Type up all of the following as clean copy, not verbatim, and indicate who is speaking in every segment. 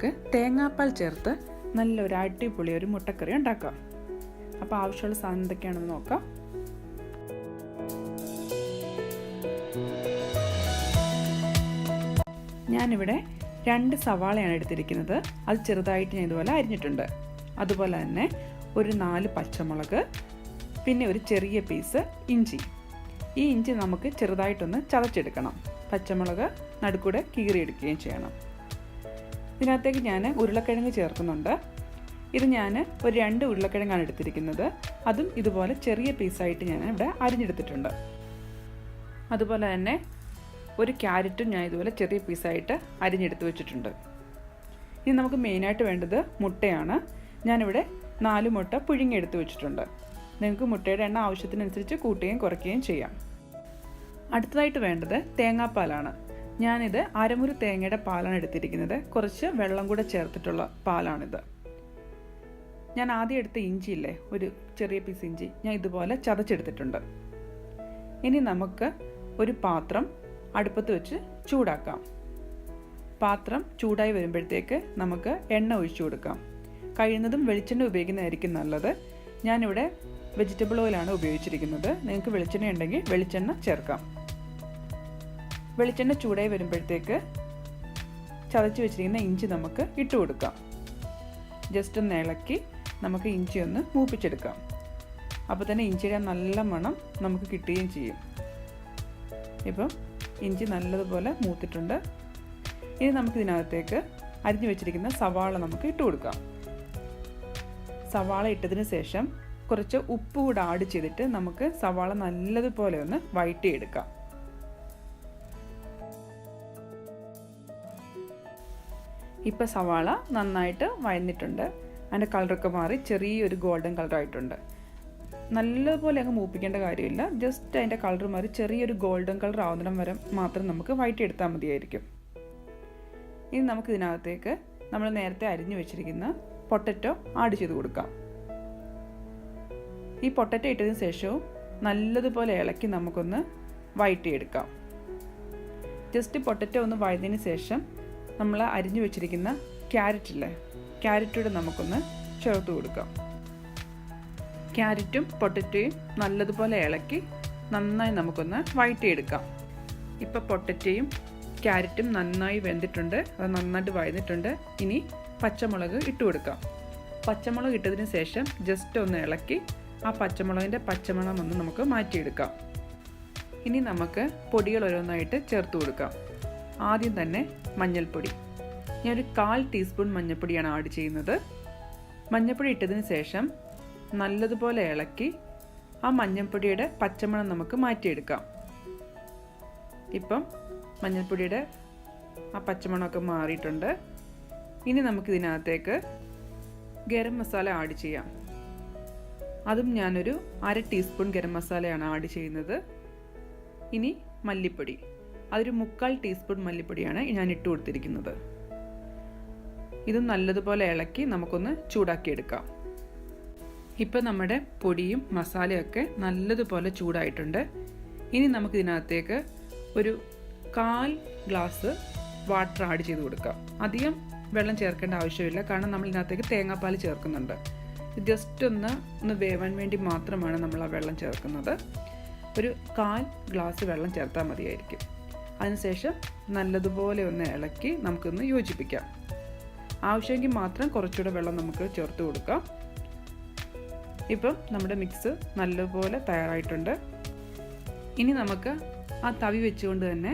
Speaker 1: നമുക്ക് തേങ്ങാപ്പാൽ ചേർത്ത് നല്ലൊരു അടിപൊളി ഒരു മുട്ടക്കറി ഉണ്ടാക്കാം. അപ്പോൾ ആവശ്യമുള്ള സാധനം എന്തൊക്കെയാണെന്ന് നോക്കാം. ഞാനിവിടെ 2 സവാളയാണ് എടുത്തിരിക്കുന്നത്. അത് ചെറുതായിട്ട് ഞാൻ ഇതുപോലെ അരിഞ്ഞിട്ടുണ്ട്. അതുപോലെ തന്നെ ഒരു 4 പച്ചമുളക്, പിന്നെ ഒരു ചെറിയ പീസ് ഇഞ്ചി. ഈ ഇഞ്ചി നമുക്ക് ചെറുതായിട്ടൊന്ന് ചതച്ചെടുക്കണം. പച്ചമുളക് നടുക്കൂടെ കീറിയെടുക്കുകയും ചെയ്യണം. ഇതിനകത്തേക്ക് ഞാൻ ഉരുളക്കിഴങ്ങ് ചേർക്കുന്നുണ്ട്. ഇത് ഞാൻ ഒരു 2 ഉരുളക്കിഴങ്ങാണ് എടുത്തിരിക്കുന്നത്. അതും ഇതുപോലെ ചെറിയ പീസായിട്ട് ഞാൻ ഇവിടെ അരിഞ്ഞെടുത്തിട്ടുണ്ട്. അതുപോലെ തന്നെ ഒരു ക്യാരറ്റും ഞാൻ ഇതുപോലെ ചെറിയ പീസായിട്ട് അരിഞ്ഞെടുത്ത് വെച്ചിട്ടുണ്ട്. ഇനി നമുക്ക് മെയിനായിട്ട് വേണ്ടത് മുട്ടയാണ്. ഞാനിവിടെ 4 മുട്ട പുഴുങ്ങിയെടുത്ത് വെച്ചിട്ടുണ്ട്. നിങ്ങൾക്ക് മുട്ടയുടെ എണ്ണം ആവശ്യത്തിനനുസരിച്ച് കൂട്ടുകയും കുറയ്ക്കുകയും ചെയ്യാം. അടുത്തതായിട്ട് വേണ്ടത് തേങ്ങാപ്പാലാണ്. ഞാനിത് അരമുറി തേങ്ങയുടെ പാലാണ് എടുത്തിരിക്കുന്നത്. കുറച്ച് വെള്ളം കൂടെ ചേർത്തിട്ടുള്ള പാലാണിത്. ഞാൻ ആദ്യം എടുത്ത ഇഞ്ചിയില്ലേ, ഒരു ചെറിയ പീസ് ഇഞ്ചി, ഞാൻ ഇതുപോലെ ചതച്ചെടുത്തിട്ടുണ്ട്. ഇനി നമുക്ക് ഒരു പാത്രം അടുപ്പത്ത് വെച്ച് ചൂടാക്കാം. പാത്രം ചൂടായി വരുമ്പോഴത്തേക്ക് നമുക്ക് എണ്ണ ഒഴിച്ചു കൊടുക്കാം. കഴിയുന്നതും വെളിച്ചെണ്ണ ഉപയോഗിക്കുന്നതായിരിക്കും നല്ലത്. ഞാനിവിടെ വെജിറ്റബിൾ ഓയിലാണ് ഉപയോഗിച്ചിരിക്കുന്നത്. നിങ്ങൾക്ക് വെളിച്ചെണ്ണ ഉണ്ടെങ്കിൽ വെളിച്ചെണ്ണ ചേർക്കാം. വെളിച്ചെണ്ണ ചൂടായി വരുമ്പോഴത്തേക്ക് ചതച്ച് വെച്ചിരിക്കുന്ന ഇഞ്ചി നമുക്ക് ഇട്ട് കൊടുക്കാം. ജസ്റ്റ് ഒന്ന് ഇളക്കി നമുക്ക് ഇഞ്ചി ഒന്ന് മൂപ്പിച്ചെടുക്കാം. അപ്പോൾ തന്നെ ഇഞ്ചിയുടെ നല്ല മണം നമുക്ക് കിട്ടുകയും ചെയ്യും. ഇപ്പം ഇഞ്ചി നല്ലതുപോലെ മൂത്തിട്ടുണ്ട്. ഇനി നമുക്കിതിനകത്തേക്ക് അരിഞ്ഞു വെച്ചിരിക്കുന്ന സവാള നമുക്ക് ഇട്ട് കൊടുക്കാം. സവാള ഇട്ടതിന് ശേഷം കുറച്ച് ഉപ്പ് കൂടെ ആഡ് ചെയ്തിട്ട് നമുക്ക് സവാള നല്ലതുപോലെ ഒന്ന് വഴറ്റിയെടുക്കാം. ഇപ്പം സവാള നന്നായിട്ട് വഴന്നിട്ടുണ്ട്. അതിൻ്റെ കളറൊക്കെ മാറി ചെറിയൊരു ഗോൾഡൻ കളറായിട്ടുണ്ട്. നല്ലതുപോലെ അങ്ങ് മൂപ്പിക്കേണ്ട കാര്യമില്ല. ജസ്റ്റ് അതിൻ്റെ കളർ മാറി ചെറിയൊരു ഗോൾഡൻ കളർ ആവുന്നിടം വരെ മാത്രം നമുക്ക് വഴറ്റിയെടുത്താൽ മതിയായിരിക്കും. ഇനി നമുക്കിതിനകത്തേക്ക് നമ്മൾ നേരത്തെ അരിഞ്ഞു വെച്ചിരിക്കുന്ന പൊട്ടറ്റോ ആഡ് ചെയ്ത് കൊടുക്കാം. ഈ പൊട്ടറ്റോ ഇട്ടതിന് ശേഷവും നല്ലതുപോലെ ഇളക്കി നമുക്കൊന്ന് വഴറ്റിയെടുക്കാം. ജസ്റ്റ് പൊട്ടറ്റോ ഒന്ന് വഴതിന് ശേഷം നമ്മൾ അരിഞ്ഞു വെച്ചിരിക്കുന്ന ക്യാരറ്റില്ലേ, ക്യാരറ്റൂടെ നമുക്കൊന്ന് ചേർത്ത് കൊടുക്കാം. ക്യാരറ്റും പൊട്ടറ്റോയും നല്ലതുപോലെ ഇളക്കി നന്നായി നമുക്കൊന്ന് വഴറ്റിയെടുക്കാം. ഇപ്പോൾ പൊട്ടറ്റോയും ക്യാരറ്റും നന്നായി വെന്തിട്ടുണ്ട്. അത് നന്നായിട്ട് വഴന്നിട്ടുണ്ട്. ഇനി പച്ചമുളക് ഇട്ട് കൊടുക്കാം. പച്ചമുളക് ഇട്ടതിന് ശേഷം ജസ്റ്റ് ഒന്ന് ഇളക്കി ആ പച്ചമുളകിൻ്റെ പച്ചമണം ഒന്ന് നമുക്ക് മാറ്റിയെടുക്കാം. ഇനി നമുക്ക് പൊടികൾ ഓരോന്നായിട്ട് ചേർത്ത് കൊടുക്കാം. ആദ്യം തന്നെ മഞ്ഞൾപ്പൊടി. ഞാനൊരു 1/4 ടീസ്പൂൺ മഞ്ഞൾപ്പൊടിയാണ് ആഡ് ചെയ്യുന്നത്. മഞ്ഞൾപ്പൊടി ഇട്ടതിന് ശേഷം നല്ലതുപോലെ ഇളക്കി ആ മഞ്ഞൾപ്പൊടിയുടെ പച്ചമണം നമുക്ക് മാറ്റിയെടുക്കാം. ഇപ്പം മഞ്ഞൾപ്പൊടിയുടെ ആ പച്ചമണമൊക്കെ മാറിയിട്ടുണ്ട്. ഇനി നമുക്കിതിനകത്തേക്ക് ഗരം മസാല ആഡ് ചെയ്യാം. അതും ഞാനൊരു 1/2 ടീസ്പൂൺ ഗരം മസാലയാണ് ആഡ് ചെയ്യുന്നത്. ഇനി മല്ലിപ്പൊടി, അതൊരു 3/4 ടീസ്പൂൺ മല്ലിപ്പൊടിയാണ് ഞാൻ ഇട്ട് കൊടുത്തിരിക്കുന്നത്. ഇതും നല്ലതുപോലെ ഇളക്കി നമുക്കൊന്ന് ചൂടാക്കിയെടുക്കാം. ഇപ്പം നമ്മുടെ പൊടിയും മസാലയൊക്കെ നല്ലതുപോലെ ചൂടായിട്ടുണ്ട്. ഇനി നമുക്കിതിനകത്തേക്ക് ഒരു 1/4 ഗ്ലാസ് വാട്ടർ ആഡ് ചെയ്ത് കൊടുക്കാം. അധികം വെള്ളം ചേർക്കേണ്ട ആവശ്യമില്ല, കാരണം നമ്മൾ ഇതിനകത്തേക്ക് തേങ്ങാപ്പാൽ ചേർക്കുന്നുണ്ട്. ജസ്റ്റ് ഒന്ന് വേവാൻ വേണ്ടി മാത്രമാണ് നമ്മൾ ആ വെള്ളം ചേർക്കുന്നത്. ഒരു 1/4 ഗ്ലാസ് വെള്ളം ചേർത്താൽ മതിയായിരിക്കും. അതിനുശേഷം നല്ലതുപോലെ ഒന്ന് ഇളക്കി നമുക്കൊന്ന് യോജിപ്പിക്കാം. ആവശ്യമെങ്കിൽ മാത്രം കുറച്ചുകൂടെ വെള്ളം നമുക്ക് ചേർത്ത് കൊടുക്കാം. ഇപ്പം നമ്മുടെ മിക്സ് നല്ലപോലെ തയ്യാറായിട്ടുണ്ട്. ഇനി നമുക്ക് ആ തവി വെച്ചുകൊണ്ട് തന്നെ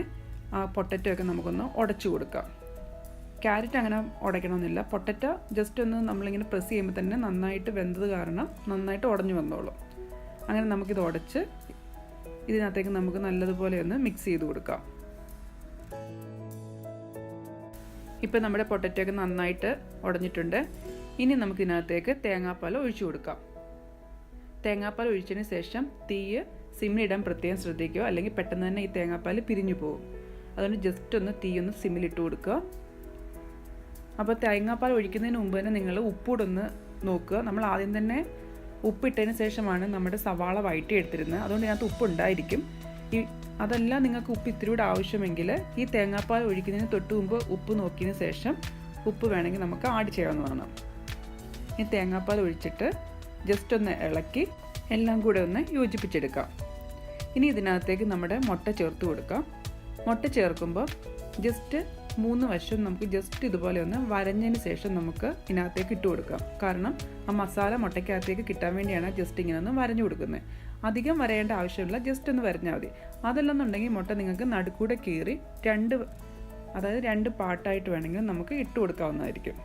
Speaker 1: ആ പൊട്ടറ്റോ ഒക്കെ നമുക്കൊന്ന് ഉടച്ചു കൊടുക്കാം. ക്യാരറ്റ് അങ്ങനെ ഉടയ്ക്കണമെന്നില്ല. പൊട്ടറ്റോ ജസ്റ്റ് ഒന്ന് നമ്മളിങ്ങനെ പ്രസ് ചെയ്യുമ്പോൾ തന്നെ നന്നായിട്ട് വെന്തത് കാരണം നന്നായിട്ട് ഉടഞ്ഞു വന്നോളും. അങ്ങനെ നമുക്കിത് ഉടച്ച് ഇതിനകത്തേക്ക് നമുക്ക് നല്ലതുപോലെ ഒന്ന് മിക്സ് ചെയ്ത് കൊടുക്കാം. ഇപ്പം നമ്മുടെ പൊട്ടറ്റോ ഒക്കെ നന്നായിട്ട് ഉടഞ്ഞിട്ടുണ്ട്. ഇനി നമുക്കിതിനകത്തേക്ക് തേങ്ങാപ്പാൽ ഒഴിച്ചു കൊടുക്കാം. തേങ്ങാപ്പാൽ ഒഴിച്ചതിന് ശേഷം തീ സിമ്മിലിടാൻ പ്രത്യേകം ശ്രദ്ധിക്കുക, അല്ലെങ്കിൽ പെട്ടെന്ന് തന്നെ ഈ തേങ്ങാപ്പാൽ പിരിഞ്ഞു പോകും. അതുകൊണ്ട് ജസ്റ്റ് ഒന്ന് തീ ഒന്ന് സിമ്മിലിട്ട് കൊടുക്കുക. അപ്പോൾ തേങ്ങാപ്പാൽ ഒഴിക്കുന്നതിന് മുമ്പ് തന്നെ നിങ്ങൾ ഉപ്പൂടൊന്ന് നോക്കുക. നമ്മൾ ആദ്യം തന്നെ ഉപ്പിട്ടതിന് ശേഷമാണ് നമ്മുടെ സവാള വഴറ്റിയെടുത്തിരുന്നത്. അതുകൊണ്ട് ഇതിനകത്ത് ഉപ്പുണ്ടായിരിക്കും. അതല്ല നിങ്ങൾക്ക് ഉപ്പ് ഇത്തിരി കൂടെ ആവശ്യമെങ്കിൽ ഈ തേങ്ങാപ്പാൽ ഒഴിക്കുന്നതിന് തൊട്ട് മുമ്പ് ഉപ്പ് നോക്കിയതിന് ശേഷം ഉപ്പ് വേണമെങ്കിൽ നമുക്ക് ആഡ് ചെയ്യാവുന്നതാണ്. ഈ തേങ്ങാപ്പാൽ ഒഴിച്ചിട്ട് ജസ്റ്റ് ഒന്ന് ഇളക്കി എല്ലാം കൂടെ ഒന്ന് യോജിപ്പിച്ചെടുക്കാം. ഇനി ഇതിനകത്തേക്ക് നമ്മുടെ മുട്ട ചേർത്ത് കൊടുക്കാം. മുട്ട ചേർക്കുമ്പോൾ ജസ്റ്റ് 3 വശം നമുക്ക് ജസ്റ്റ് ഇതുപോലെ ഒന്ന് വരഞ്ഞതിന് ശേഷം നമുക്ക് ഇതിനകത്തേക്ക് ഇട്ട് കൊടുക്കാം. കാരണം ആ മസാല മുട്ടയ്ക്കകത്തേക്ക് കിട്ടാൻ വേണ്ടിയാണ് ജസ്റ്റ് ഇങ്ങനെ ഒന്ന് വരഞ്ഞു കൊടുക്കുന്നത്. അധികം വരയേണ്ട ആവശ്യമില്ല, ജസ്റ്റ് ഒന്ന് വരഞ്ഞാൽ മതി. അതല്ലെന്നുണ്ടെങ്കിൽ മുട്ട നിങ്ങൾക്ക് നടുക്കൂടെ കീറി രണ്ട് പാർട്ടായിട്ട് വേണമെങ്കിൽ നമുക്ക് ഇട്ട് കൊടുക്കാവുന്നതായിരിക്കും.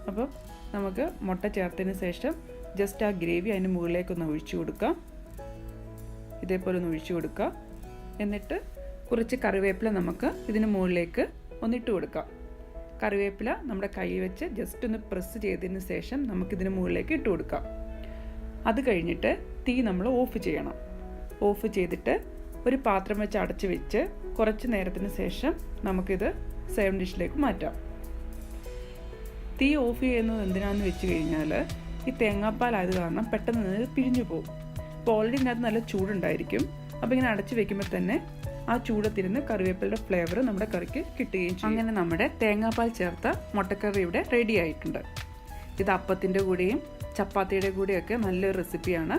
Speaker 1: അപ്പോൾ നമുക്ക് മുട്ട ചേർത്തതിന് ശേഷം ജസ്റ്റ് ആ ഗ്രേവി അതിന് മുകളിലേക്കൊന്ന് ഒഴിച്ചു കൊടുക്കാം. ഇതേപോലെ ഒന്ന് ഒഴിച്ചു കൊടുക്കാം. എന്നിട്ട് കുറച്ച് കറിവേപ്പില നമുക്ക് ഇതിന് മുകളിലേക്ക് ഒന്നിട്ട് കൊടുക്കാം. കറിവേപ്പില നമ്മുടെ കൈ വെച്ച് ജസ്റ്റ് ഒന്ന് പ്രസ് ചെയ്തതിന് ശേഷം നമുക്കിതിന് മുകളിലേക്ക് ഇട്ട് കൊടുക്കാം. അത് കഴിഞ്ഞിട്ട് തീ നമ്മൾ ഓഫ് ചെയ്യണം. ഓഫ് ചെയ്തിട്ട് ഒരു പാത്രം വെച്ച് അടച്ച് വെച്ച് കുറച്ച് നേരത്തിന് ശേഷം നമുക്കിത് സെർവിംഗ് ഡിഷിലേക്ക് മാറ്റാം. തീ ഓഫ് ചെയ്യുന്നത് എന്തിനാണെന്ന് വെച്ച് കഴിഞ്ഞാൽ ഈ തേങ്ങാപ്പാലായത് കാരണം പെട്ടെന്ന് ഇത് പിരിഞ്ഞു പോകും. അപ്പോൾ ഓൾറെഡി ഇതിനകത്ത് നല്ല ചൂടുണ്ടായിരിക്കും. അപ്പോൾ ഇങ്ങനെ അടച്ച് വെക്കുമ്പോൾ തന്നെ ആ ചൂടത്തിരുന്ന് കറിവേപ്പിലയുടെ ഫ്ലേവർ നമ്മുടെ കറിക്ക് കിട്ടുകയും ചെയ്യും. അങ്ങനെ നമ്മുടെ തേങ്ങാപ്പാൽ ചേർത്ത മുട്ടക്കറി ഇവിടെ റെഡി ആയിട്ടുണ്ട്. ഇത് അപ്പത്തിൻ്റെ കൂടെയും ചപ്പാത്തിയുടെ കൂടെയൊക്കെ നല്ലൊരു റെസിപ്പിയാണ്.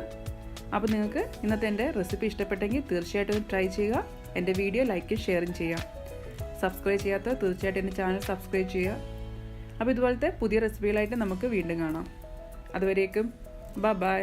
Speaker 1: അപ്പോൾ നിങ്ങൾക്ക് ഇന്നത്തെ എൻ്റെ റെസിപ്പി ഇഷ്ടപ്പെട്ടെങ്കിൽ തീർച്ചയായിട്ടും ട്രൈ ചെയ്യുക. എൻ്റെ വീഡിയോ ലൈക്കും ഷെയറും ചെയ്യുക. സബ്സ്ക്രൈബ് ചെയ്യാത്ത തീർച്ചയായിട്ടും എൻ്റെ ചാനൽ സബ്സ്ക്രൈബ് ചെയ്യുക. അപ്പോൾ ഇതുപോലത്തെ പുതിയ റെസിപ്പികളായിട്ട് നമുക്ക് വീണ്ടും കാണാം. അതുവരേക്കും ബൈ.